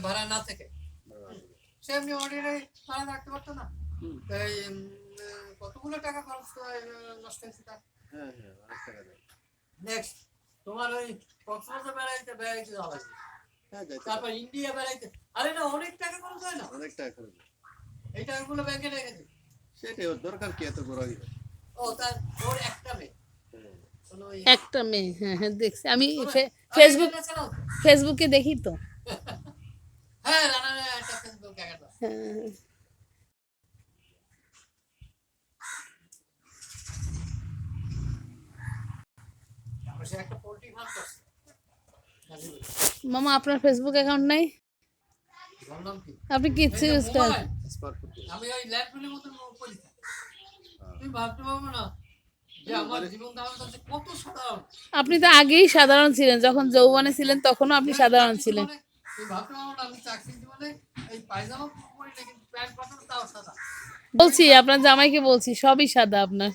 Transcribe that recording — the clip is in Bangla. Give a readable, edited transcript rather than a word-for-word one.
ভাড়া না থেকে সে এমনি অর্ডিনারি ভাড়া রাখতে পারতো না। এই কতগুলো টাকা খরচ নষ্ট হয়েছে তার। হ্যাঁ হ্যাঁ অনেক টাকা দেয়। নেক্সট তোমার ওই কক্সবাজার বেড়াইতে যাওয়া লাগবে। হ্যাঁ যাইতে তারপর ইন্ডিয়া বেড়াইতে, আরে না অনেক টাকা খরচ হয় না? অনেক টাকা খরচ। এই টাকাগুলো ব্যাংকে রেখেছে। সেটাই ওর দরকার কি এত বড় হইবে? ও তার ওর একটা মেয়ে, একটা মেয়ে, হ্যাঁ হ্যাঁ দেখছি আমি ফেসবুকে দেখি তো। হ্যাঁ রানা একটা ফেসবুক অ্যাকাউন্ট। হ্যাঁ সে একটা পোল্ট্রি ফার্ম করছে। মামা আপনার ফেসবুক অ্যাকাউন্ট নাই? বললাম কি আপনি কিচ্ছু ইউজ করেন? আমি ওই ল্যাপটপের মতো করি। তুমি ভাবতে পারবো না যে আমার জীবন ধারণ করতে কত সাধারণ। আপনি তো আগেই সাধারণ ছিলেন, যখন যৌবনে ছিলেন তখনও আপনি সাধারণ ছিলেন। তুমি ভাবতে পারবো না আমি চাকরি জীবনে এই পায়জামা পরি না, কিন্তু প্যান্ট পাঠানো তাও সাদা। বলছি আপনার জামাইকে বলছি সবই সাদা আপনার।